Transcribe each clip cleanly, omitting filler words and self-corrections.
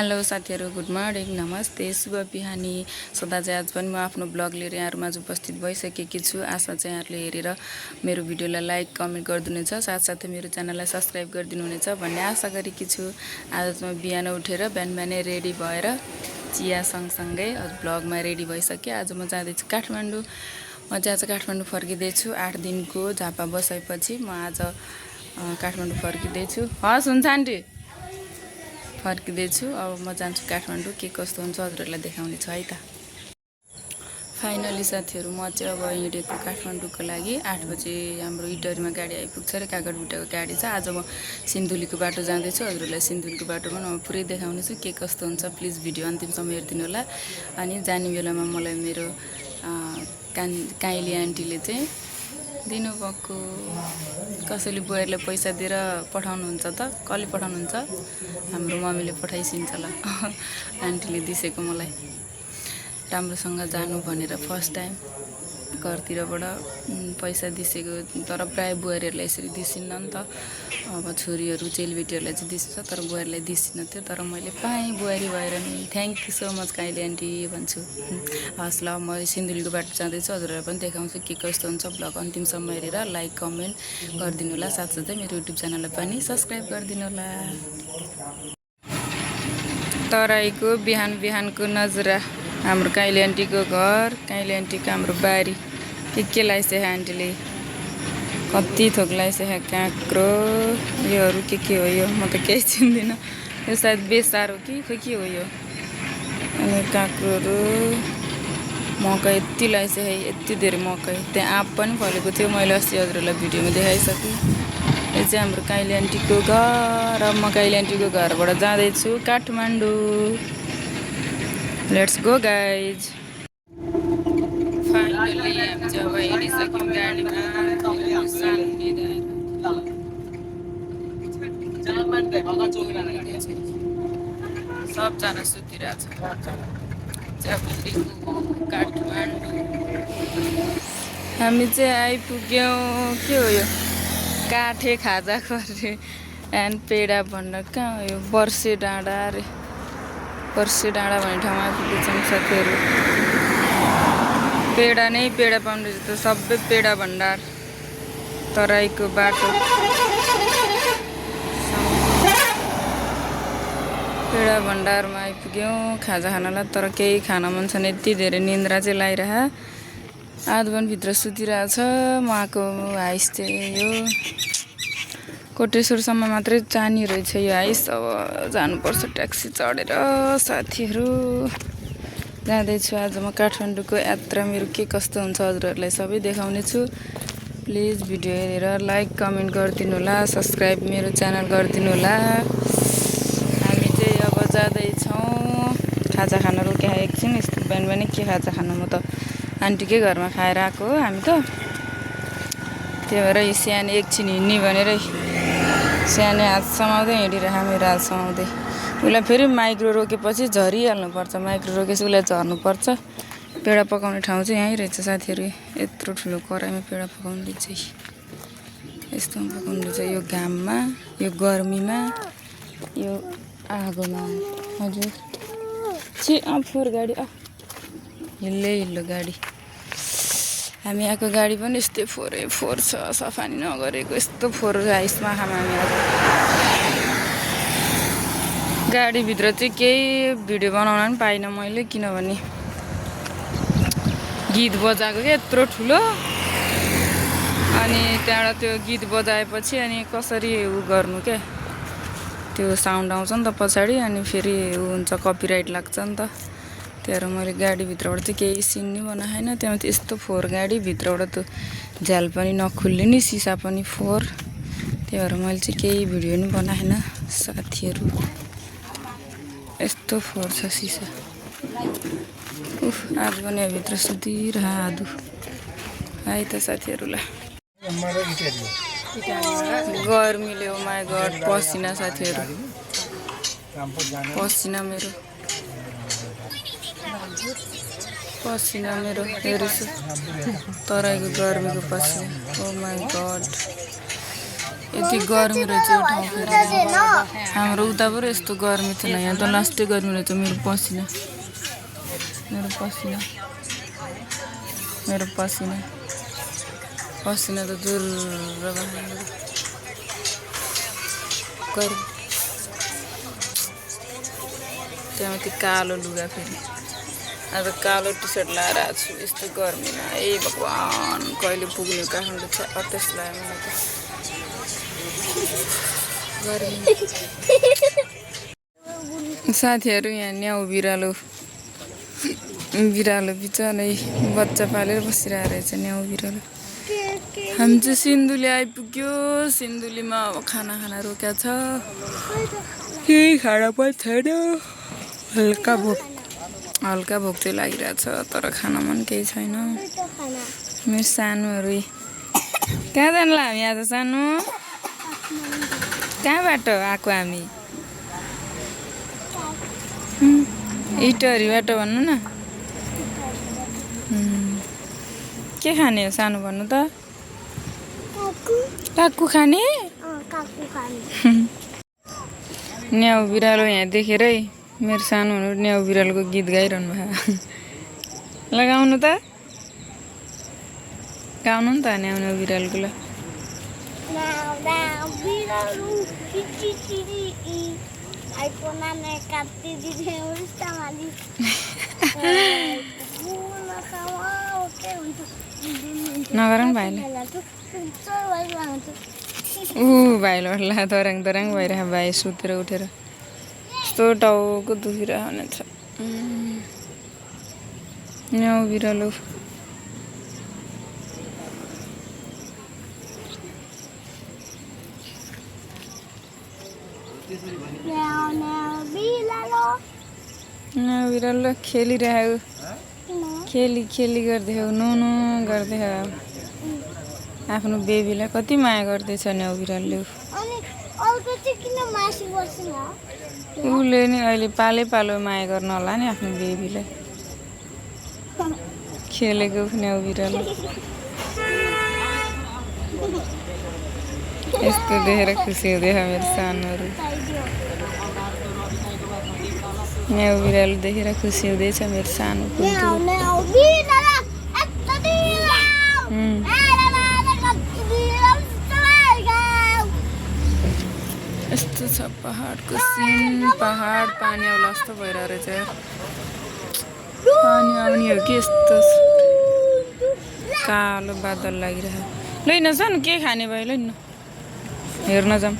Hello साथीहरु, good morning, नमस्ते, शुभ बिहानी। सदा चाहिँ आज पनि म आफ्नो ब्लग लिएर यहाँहरुमाझ उपस्थित भइसकेकी छु। आशा चाहिँ यहाँहरुले हेरेर मेरो भिडियोलाई लाइक कमेन्ट गरिदिनुहुनेछ, साथसाथै मेरो च्यानललाई सब्स्क्राइब गरिदिनुहुनेछ भन्ने आशा गरेकी छु। आज म बिहान उठेर बिहानै रेडी भएर चिया सँगसँगै ब्लगमा रेडी भइसके। आज म जाँदैछु काठमाडौँ। म चाहिँ आज काठमाडौँ फर्किँदैछु 8 दिनको झापा बसाएपछि म आज काठमाडौँ फर्किँदैछु। हस् हुन्छ आन्टी, फर्किँदैछु। अब म जान्छु काठमाडौँ, के कस्तो हुन्छ हजुरहरूलाई देखाउने छु है त। फाइनली साथीहरु, म चाहिँ अब हिँडेको काठमाडौँको लागि 8 बजे हाम्रो इटरीमा गाडी आइपुग्छ र कागडबुट्टाको गाडी छ। आज म सिन्धुलीको बाटो जाँदैछु। हजुरहरूलाई सिन्धुलीको बाटोमा म पुरै देखाउने छु के कस्तो हुन्छ। प्लिज भिडियो अन्तिमसम्म हेरिदिनु होला। अनि जाने बेलामा मलाई मेरो काइली आन्टीले चाहिँ दिनुभएको, कसैले बुहारीलाई पैसा दिएर पठाउनुहुन्छ त, कसले पठाउनुहुन्छ? हाम्रो मम्मीले पठाइसिन्छ ल। आन्टीले दिसेको मलाई राम्रोसँग जानु भनेर फर्स्ट टाइम घरतिरबाट पैसा दिसेको। तर प्राय बुहारीहरूलाई यसरी दिसिन्न नि त। अब छोरीहरू चेलीबेटीहरूलाई चाहिँ दिन्छ, तर बुहारीलाई दिसिन्न थियो। तर मैले पाएँ बुहारी भएर नि। Thank you so much Kylie aunty भन्छु। हस् ल, म सिन्धुलीको बाटो जाँदैछु। हजुरहरूलाई पनि देखाउँछु के कस्तो हुन्छ। ब्लग अन्तिमसम्म हेरेर लाइक कमेन्ट गरिदिनु होला, साथसाथै मेरो युट्युब च्यानललाई पनि सब्स्क्राइब गरिदिनु होला। तराईको बिहान बिहानको नजरा, हाम्रो काइली आन्टीको घर, काइली आन्टीको हाम्रो बारी। के लाइसे आन्टीले, कति थोक लाइसे काँक्रो, योहरू के हो यो, म त केही चिन्दिनँ। यो सायद बेसार हो कि खोइ के हो यो। अनि काँक्रोहरू, मकै यति लाइसे है, यति धेरै मकै। त्यहाँ आँप पनि फलेको थियो, मैले अस्ति हजुरहरूलाई भिडियोमा देखाइसकेँ। यो चाहिँ हाम्रो काइली आन्टीको घर। अब म काइली आन्टीको घरबाट जाँदैछु Kathmandu. Let's go guys. Finally हामी चाहिँ अब हिँडिसक्यौँ गाडीमा। सबजना सुतिरहेछ। काठमाडौँ हामी चाहिँ आइपुग्यौँ। के हो यो, काठे खाजा गरे एन्ड पेडा भण्डार। कहाँ हो यो? वर्षे डाँडा अरे, वर्षे डाँडा भन्ने ठाउँमा आइपुगेछौँ साथीहरू। पेडा नै पेडा पाउने रहेछ त, सबै पेडा भण्डार। तराईको बाटो, पेडा भण्डारमा आइपुग्यौँ खाजा खानलाई। तर केही खान मन छैन, यति धेरै निन्द्रा चाहिँ लागिरह। आधुवनभित्र सुतिरहेछ। म आएको हाइस चाहिँ यो कोटेश्वरसम्म मात्रै जाने रहेछ यो हाइस। अब जानुपर्छ ट्याक्सी चढेर साथीहरू। जाँदैछु आज म काठमाडौँको यात्रा। मेरो के कस्तो हुन्छ हजुरहरूलाई सबै देखाउने छु। प्लिज भिडियो हेरेर लाइक कमेन्ट गरिदिनु होला, सब्स्क्राइब मेरो च्यानल गरिदिनु होला। हामी चाहिँ अब जाँदैछौँ खाजा खान। रोक्या एकछिन, यस्तो बिहान बिहानै के खाजा खानु, म त आन्टीकै घरमा खाएर आएको हो हामी त। त्यही भएर सानो एकछिन हिँड्ने भनेर सानो हात समाउँदै हिँडिरह, मेरो हात समाउँदै। उसलाई फेरि माइक्रो रोकेपछि झरिहाल्नुपर्छ, माइक्रो रोकेपछि उसलाई झर्नुपर्छ। पेडा पकाउने ठाउँ चाहिँ यहीँ रहेछ साथीहरू। यत्रो ठुलो कराईमा पेडा पकाउने चाहिँ यस्तोमा पकाउने रहेछ। यो घाममा, यो गर्मीमा, यो आगोमा। हजुर छि फोहोर गाडी, हिल्लो गाडी। हामी आएको गाडी पनि यस्तै फोहोर छ, सफा नि नगरेको। यस्तो फोहोर हाइसमा खाम हामी आज। गाडीभित्र चाहिँ केही भिडियो बनाउन पनि पाइनँ मैले, किनभने गीत बजाएको क्या यत्रो ठुलो। अनि त्यहाँबाट त्यो गीत बजाएपछि अनि कसरी उ गर्नु क्या, त्यो साउन्ड आउँछ नि त पछाडि, अनि फेरि उ हुन्छ, कपिराइट लाग्छ नि त। त्यही भएर मैले गाडीभित्रबाट चाहिँ केही सिन नि बनाएन। त्यहाँ यस्तो फोहोर गाडी, भित्रबाट त झ्याल पनि नखुल्ने नि, सिसा पनि फोहोर। त्यही भएर मैले चाहिँ केही भिडियो नि बनाएन साथीहरू। यस्तो फोहोर छ सिसा। उफ, आज पनि भित्र सुतिरह आदु है त साथीहरूलाई। गर्मीले हो माई गड, पसिना साथीहरू, पसिना मेरो, पसिना मेरो हेर्छु। तराईको गर्मीको पसिना। ओ माई गड, यति गर्मी रहेछ यो ठाउँ फेरि हाम्रो उता पो यस्तो गर्मी थिएन यहाँ त लास्टै गर्मी रहेछ मेरो पसिना पसिना त जोर गर्मी त्यहाँमाथि कालो लुगा फेरि आज कालो टी सर्ट लगाएर आएको छु यस्तो गर्मीमा ए भगवान् कहिले पुग्ने काठमाडौँ छ अत्यस लाग्यो मलाई त गर्मी साथीहरू यहाँ न्याउ बिरालो बिचरा बच्चा पालेर बसिरहेको रहेछ न्याउ बिरालो हामी चाहिँ सिन्धुली आइपुग्यो सिन्धुलीमा अब खाना रोकेको छ केही खाना पनि छैन हल्का भोक चाहिँ लागिरहेको छ तर खाना पनि केही छैन मेरो सानोहरू कहाँ जानुला हामी आज सानो कहाँबाट आएको हामी इटहरीबाट भन्नु न के खाने हो सानो भन्नु त काकु खाने न्याउ बिरालो यहाँ देखेरै मेरो सानो न्याउ बिरालोको गीत गाइरहनु भयो लगाउनु त गाउनु नि त न्याउ बिरालोको ल नगर नि भाइले भाइलोलाई दराङ भइरहेको भाइ सुतेर उठेर यस्तो टाउको दुखिरहेको हुनेछ न्याउ बिरालो न्याउ बिरालो खेलिरहेको खेली गर्दै नुनु गर्दै आफ्नो बेबीलाई कति माया गर्दैछ न्याउ बिरालोले उसले नि अहिले पालो माया गर्न होला नि आफ्नो बेबीलाई खेलेको न्याउ बिरालो यस्तो देखेर खुसी हुँदैछ मेरो सानोहरू न्याउ बिरालो देखेर खुसी हुँदैछ मेरो सानो यस्तो छ पहाडको सिन पहाड पानी आउला जस्तो भइरहेको रहेछ पानी आउने हो कि यस्तो कालो बादल लागिरहेको लैन सानो के खाने भयो लैन हेर्न जाऊँ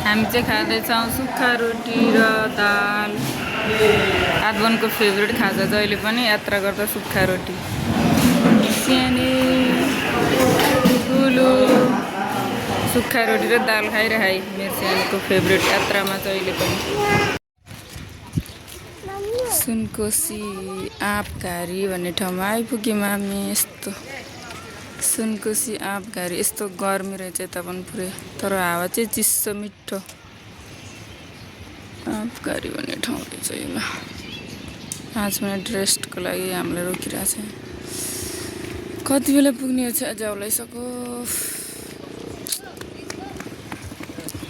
हामी चाहिँ खाँदैछौँ सुक्खा रोटी र दाल आदवनको फेभरेट खाजा जहिले पनि यात्रा गर्दा सुक्खा रोटी सानो ठुलो सुक्खा रोटी र दाल खाइरहे मेरो सानोको फेभरेट यात्रामा जहिले पनि सुनकोशी आँपघारी भन्ने ठाउँमा आइपुग्यौँ हामी यस्तो सुनकोशी आँपघारी यस्तो गर्मी रहेछ यता पनि पुरै तर हावा चाहिँ चिसो मिठो आँपघारी भन्ने ठाउँ रहेछ यो ल 5 मिनट रेस्टको लागि हामीलाई रोकिरहेछ कति बेला पुग्ने हो चाहिँ जाउलाइसक्यो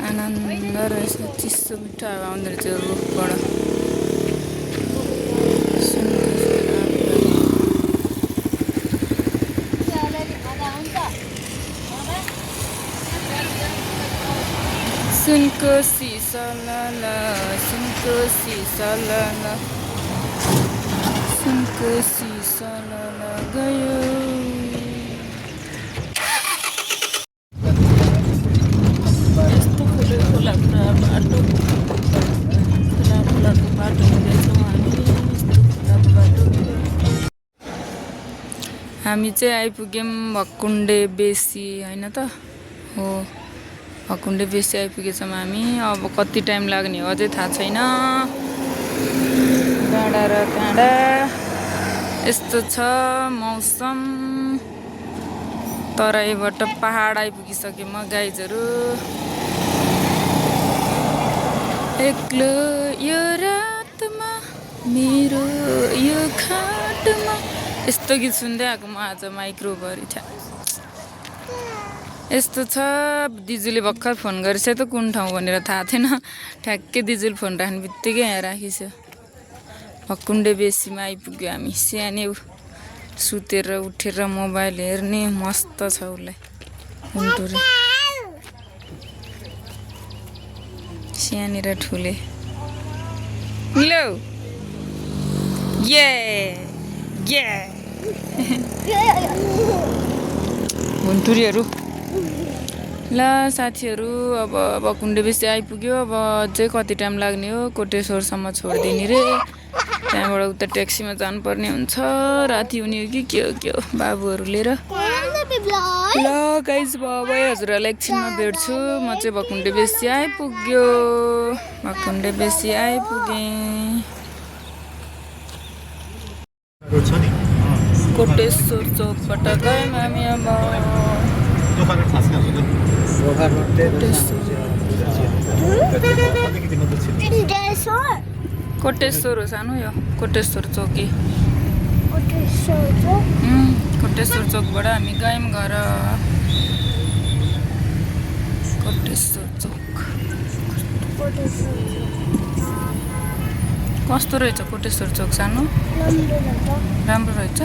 आनन्द रहेछ चिसो मिठो हावा आउँदो रहेछ रुखबाट सुनकोशी सलला सुनकोशी सलला सुनकोशी सलला गयो यस्तो खोला बाटो खोलाको बाटो हुँदैछौँ हामी चाहिँ आइपुग्यौँ भकुण्डे बेसी होइन त हो भकुण्डे बेसी आइपुगेछौँ हामी अब कति टाइम लाग्ने हो अझै थाहा छैन डाँडा र काँडा यस्तो छ मौसम तराईबाट पहाड आइपुगिसक्यो म गाइजहरू एक्लो यो रातमा मेरो यो खाटमा यस्तो गीत सुन्दै आएको म आज माइक्रोभरि यस्तो छ दिजूले भर्खर फोन गरेछ त कुन ठाउँ भनेर थाहा थिएन ठ्याक्कै दिजूले फोन राख्ने बित्तिकै यहाँ राखेछ भकुण्डे बेसीमा आइपुग्यो हामी सानो सुतेर उठेर मोबाइल हेर्ने मस्त छ उसलाई हुन्टुरे सानो र ठुले लो ये हुन्टुरीहरू ल साथीहरू अब भकुण्डे बेसी आइपुग्यो अब अझै कति टाइम लाग्ने हो कोटेश्वरसम्म छोडिदिने रे त्यहाँबाट उता ट्याक्सीमा जानुपर्ने हुन्छ राति हुने हो कि के हो बाबुहरू लिएर ल गाइज अब हजुरहरूलाई एकछिनमा भेट्छु म चाहिँ भकुण्डे बेसी आइपुग्यो भकुण्डे बेसी आइपुगेँ कोटेश्वर चौकबाट गएँ हामी अब कोटेश्वर हो सानो यो कोटेश्वर चौकी कोटेश्वर चौकबाट हामी गयौँ घर कोटेश्वर चौक कस्तो रहेछ कोटेश्वर चौक सानो राम्रो रहेछ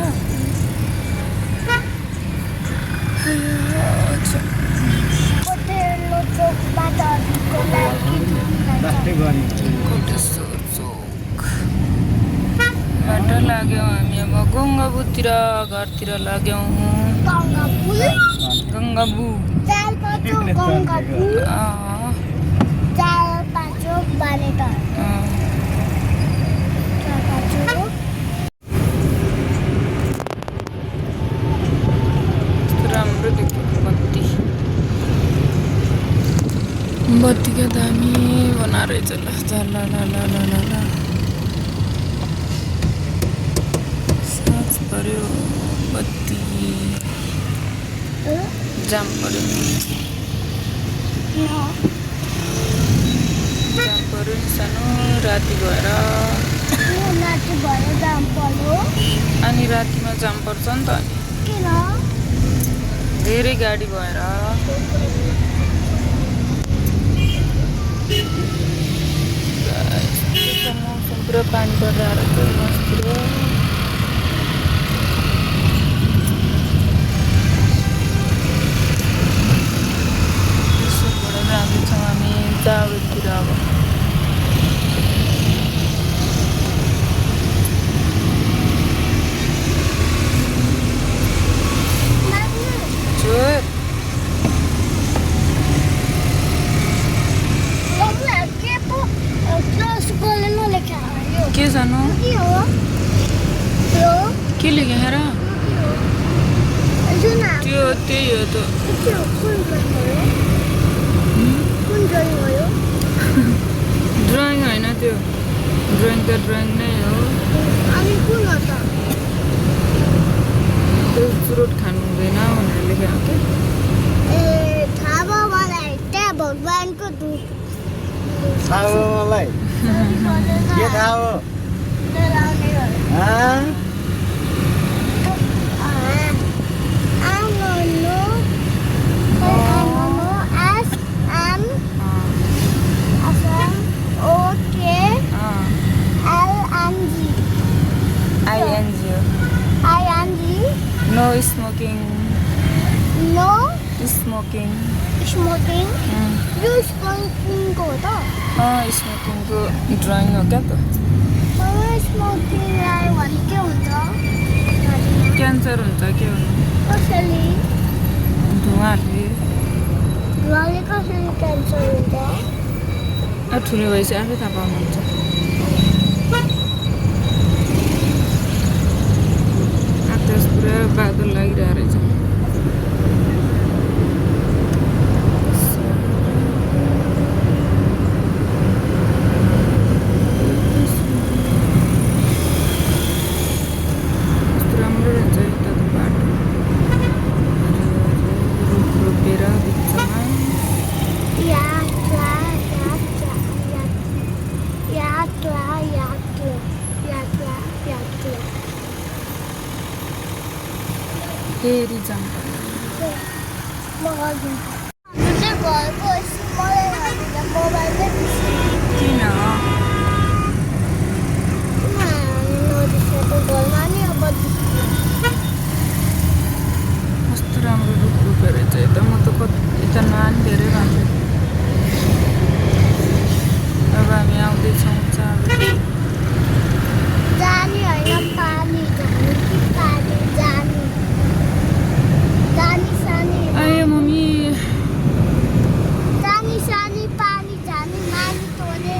कोटेश्वर चौकबाट लाग्यौँ हामी अब गङ्गाबुतिर घरतिर लाग्यौँ गङ्गाबु राम्रो देख्यो बत्ती क्या दामी बना रहेछ ल साँझ पर्यो बत्ती जाम पर्यो नि सानो राति भएर अनि रातिमा जाम पर्छ नि त धेरै गाडी भएर मौसम पुरा पानी परेर जाँदैछौँ हामी जावेतिर अब के सानो के लेख्यो हेर त्यो त्यही हो त ड्रइङ होइन त्यो ड्रइङ त ड्रइङ नै हो त्यो फ्रुट खानु हुँदैन भनेर लेखेको क्या भगवानको दुध मलाई के थाहा हो No smoking. No Smoking. smoking. यो smoking को हो त? Smoking को ड्राइङ हो क्या त? Smoking लाई भने के हुन्छ? क्यान्सर हुन्छ के हो? कसरी? धुवाले कसरी क्यान्सर हुन्छ? ठुलो भएपछि आफै थाहा पाउनुहुन्छ आकाश पुरा बादल लागिरहेको रहेछ फेरि जाम म गरिदिन्छु चाहिँ घरको मलाई हालेर मोबाइल चाहिँ किन नजिकको घरमा नि अब कस्तो राम्रो रुख रोपेर चाहिँ त म त कति त नानी धेरै राम्रो अब हामी आउँदैछौँ चाबी जानी होइन पानी जानी कि पानी जानी जानी सानी आए मम्मी जानी सानी पानी जानी नानी तोरे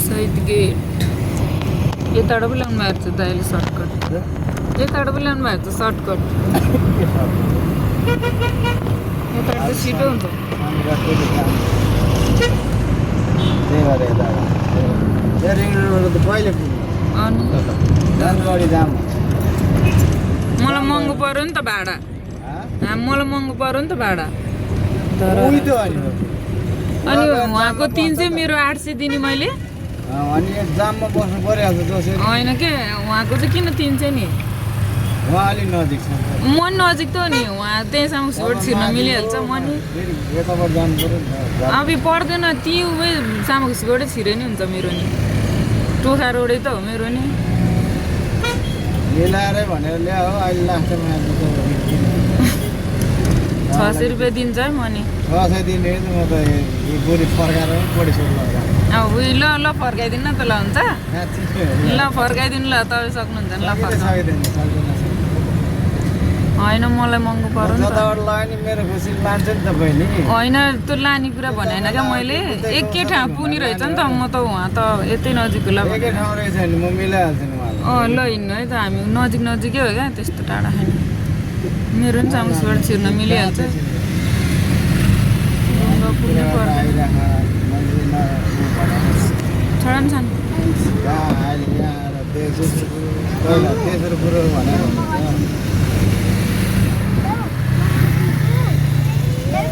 शहीद गेट यताबाट पनि ल्याउनु भएको छ त अहिले सर्टकट यताबाट पनि ल्याउनु भएको छ सर्टकट यताबाट त छिटो हुन्छ कहिले अनि जानकारी जाम मलाई महँगो पर्यो नि त भाडा मलाई महँगो पर्यो नि त भाडा तर उही त अनि उहाँको 300 मेरो 800 दिने मैले अनि जाममा बस्नु परिहाल्छ जसरी होइन के उहाँको चाहिँ किन 300 नि उहाँ अलिक नजिक छ म नजिक त हो नि उहाँ त्यहीँसम्म सिट छिर्न मिलिहाल्छ म नि फेरि यताबाट जानु पर्यो नि त। अब पर्दैन ती उही सामग्रीबाटै छिरे नि हुन्छ मेरो नि टोखा रोडै त हो मेरो नि मिलाएरै भनेर ल्याऊ अहिले लास्टमा 600 रुपियाँ दिन्छ है म नि 600 दिने म त यो बुढी फर्काएर बढी सोध लगाएर अब उही ल ल फर्काइदिनु न त ल हुन्छ ल फर्काइदिनु ल तपाईँ सक्नुहुन्छ नि ल फर्का होइन मलाई महँगो पर्यो नि त जताबाट लगायो नि मेरो खुसी लान्छ नि त बहिनी होइन त्यो लाने कुरा भनेन क्या मैले एकै ठाउँ पुनि रहेछ नि त म त उहाँ त यतै नजिक होला एकै ठाउँ रहेछ नि म मिलाइहाल्छु नि उहाँलाई ल हिँड्नु है त हामी नजिक नजिकै हो क्या त्यस्तो टाढा छैन मेरो पनि सामुसबाट छिर्न मिलिहाल्छ ढुङ्गा पुग्नु पर्दैन छोडा नि छन् अहिले यहाँ पहिला तेस्रो कुरो भनेर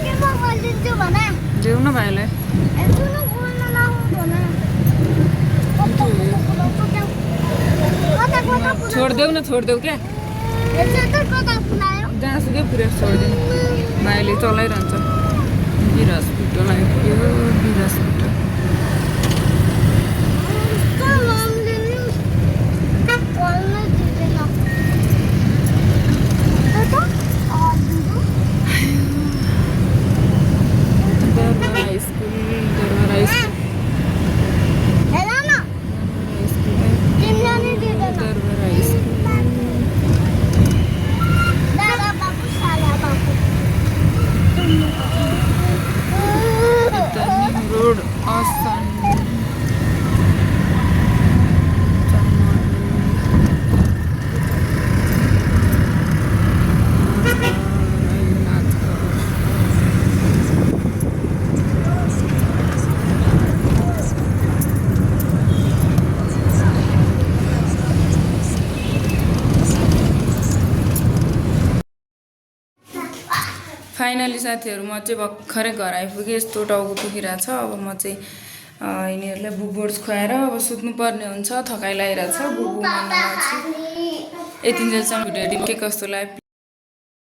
के म गरिदिन्छु भने देऊ न भाइलाई सुनु बोल्न नआउँ भने छोडिदेऊ न छोडिदेऊ क्या कता पुऱ्यायो जहाँसुकै पुऱ्याएको छोडिदिनु भाइले चलाइरहन्छ बिर हस्पिटल आइपुग्यो बिर हस्पिटल रोड आसान फाइनली साथीहरू म चाहिँ भर्खरै घर आइपुगेँ यस्तो टाउको दुखिरहेको छ अब म चाहिँ यिनीहरूलाई बुबोर्ड्स खुवाएर अब सुत्नुपर्ने हुन्छ थकाइ लागिरहेको छ बुबु मान्नु यति जेलसम्म भिडियो के कस्तो लाग्यो